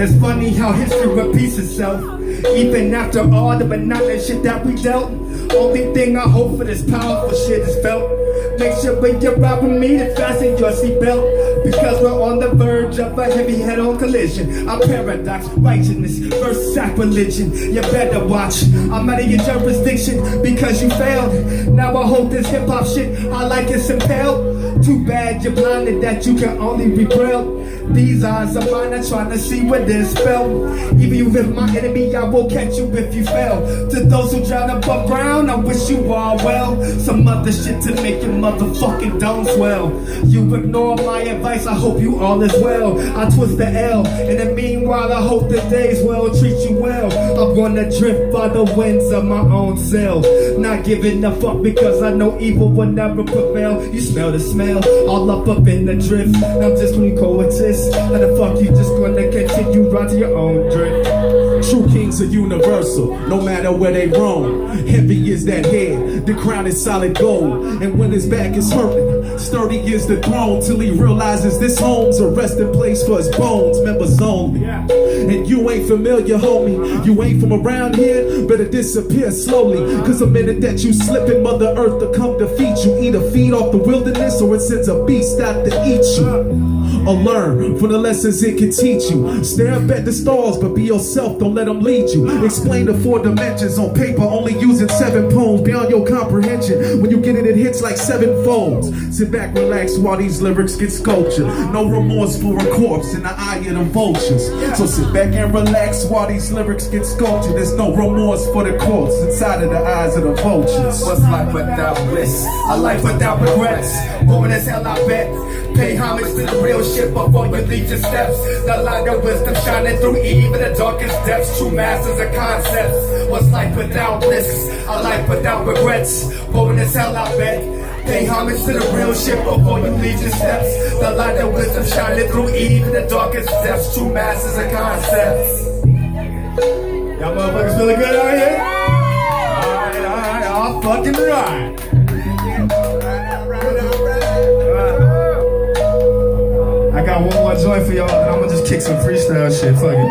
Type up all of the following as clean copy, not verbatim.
It's funny how history repeats itself. Even after all the banana shit that we dealt, only thing I hope for this powerful shit is felt. Make sure when you're ride with me to fasten your seatbelt, because we're on the verge of a heavy head-on collision. I'm paradox, righteousness versus sacrilegion. You better watch. I'm out of your jurisdiction because you failed. Now I hope this hip-hop shit I like is impaled. Too bad you're blinded that you can only be braille. These eyes of mine are trying to see what this spell. Even if my enemy, I will catch you if you fail. To those who drown above ground, I wish you all well. Some other shit to make your motherfucking dome swell. You ignore my advice, I hope you all is well. I twist the L, in the meanwhile I hope the days will treat you well. I'm gonna drift by the winds of my own self, not giving a fuck because I know evil will never prevail. You smell the smell, all up in the drift. I'm just gonna coexist. How the fuck you just gonna continue right to your own drift? True kings are universal, no matter where they roam. Heavy is that head, the crown is solid gold. And when his back is hurting, sturdy is the throne. Till he realizes this home's a resting place for his bones. Members only. And you ain't familiar, homie. You ain't from around here, better disappear slowly. Cause the minute that you slip in, Mother Earth to come defeat you. Either feed off the wilderness or it sends a beast out to eat you. Or learn from the lessons it can teach you. Stare up at the stars, but be yourself, don't let them lead you. Explain the 4 dimensions on paper, only using 7 poems beyond your comprehension. When you get it, it hits like 7 folds. Sit back, relax while these lyrics get sculptured. No remorse for a corpse in the eye of the vultures. So sit back and relax while these lyrics get sculptured. There's no remorse for the corpse inside of the eyes of the vultures. What's life without bliss? A life without regrets. Boring as hell, I bet. Pay homage to the real shit before you leave your steps. The light of wisdom shining through even the darkest depths. True masters of concepts. What's life without bliss? A life without regrets. Boring as hell, I bet. Pay homage to the real shit before you leave your steps. The light of wisdom shining through even the darkest depths. True masters of concepts. Y'all motherfuckers feeling good out here? Alright, all fucking right. I got one more joint for y'all, and I'm gonna just kick some freestyle shit. Fuck it.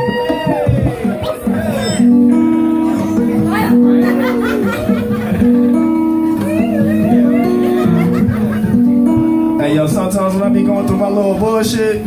Hey yo, sometimes when I be going through my little bullshit,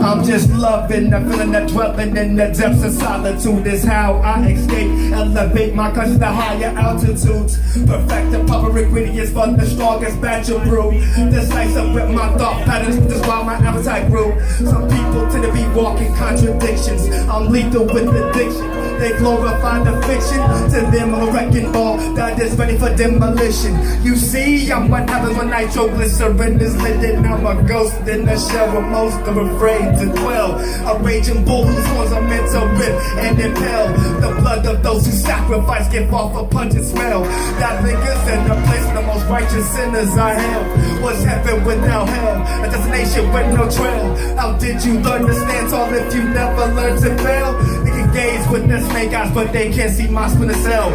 I'm just loving the feeling that dwelling in the depths of solitude is how I escape, elevate my conscience to higher altitudes. Perfect the proper ingredients for the strongest batch of brew. Decisive with my thought patterns, that's why my appetite grew. Some people tend to be walking contradictions. I'm lethal with addiction. They glorify the fiction. To them I'm a wrecking ball that is ready for demolition. You see, I'm what happens when nitroglycerin is lit, and I'm a ghost in the shell where most are afraid to dwell. A raging bull whose horns are meant to rip and impel. The blood of those who sacrifice give off a pungent smell that lingers in the place where the most righteous sinners are held. What's heaven without hell? A destination with no trail. How did you learn to stand tall if you never learned to fail? They can gaze with their snake eyes, but they can't see my splinter cell.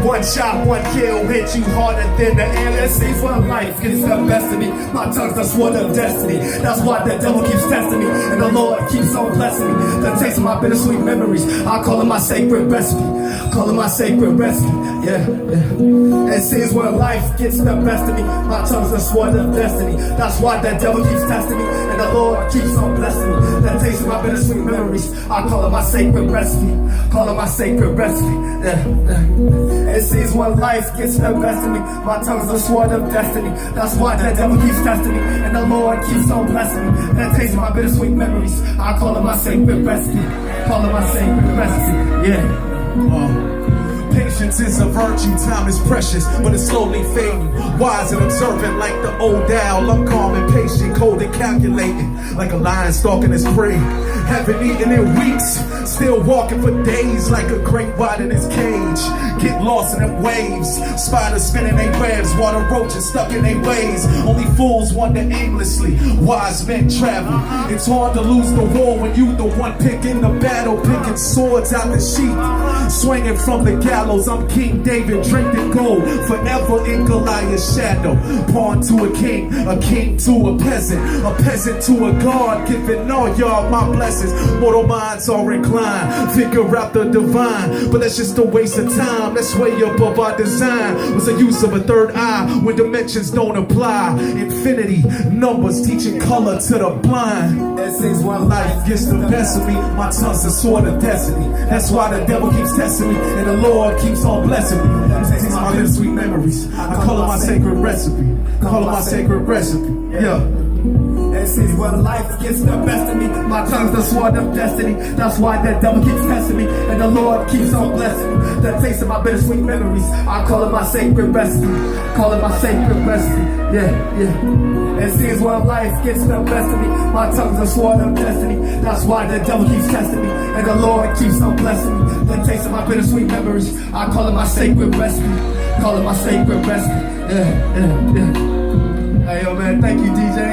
One shot, one kill, hit you harder than the air. It seems when life gets the best of me. My tongue's the sword of destiny. That's why the devil keeps testing me, and the Lord keeps on blessing me. The taste of my bittersweet memories, I call it my sacred recipe. Call it my sacred recipe. Yeah. It seems when life gets the best of me. My tongue's the sword of destiny. That's why the devil keeps testing me, and the Lord keeps on blessing me. The taste of my bittersweet memories, I call it my sacred recipe. Call it my sacred recipe. Yeah. It seems when life gets the best of me. My tongue's the sword of destiny. That's why the devil keeps testing me, and the Lord keeps on blessing me. The taste of my bittersweet memories, I call it my sacred recipe. Call it my sacred recipe. Yeah. Patience is a virtue, time is precious, but it's slowly fading. Wise and observant like the old owl, I'm calm and patient, cold and calculating, like a lion stalking his prey. Haven't eaten in weeks, still walking for days like a great white in his cage. Get lost in them waves, spiders spinning their webs, water roaches stuck in their ways. Only fools wander aimlessly, wise men travel. It's hard to lose the war when you the one picking the battle, picking swords out the sheath, swinging from the gallows. I'm King David, drinking gold, forever in Goliath's shadow. Pawn to a king to a peasant to a god, giving all y'all my blessings. Mortal minds are inclined, figure out the divine, but that's just a waste of time. That's way above our design. Was the use of a third eye when dimensions don't apply. Infinity, numbers teaching color to the blind. Essays when life gets the best of me, my tongue's the sword of destiny. That's why the devil keeps testing me, and the Lord keeps on blessing me. Takes my little sweet memories, I call it my sacred recipe. Call it my sacred recipe, yeah. Essays when life gets the best of me, my tongue's the sword of destiny. That's why the devil keeps testing me, and the Lord keeps on blessing me. The taste of my bittersweet memories, I call it my sacred recipe. Call it my sacred recipe, yeah. And seems when life gets the best of me, my tongue's the sword of destiny. That's why the devil keeps testing me, and the Lord keeps on blessing me. The taste of my bittersweet memories, I call it my sacred recipe. Call it my sacred recipe, yeah. Hey yo man, thank you DJ.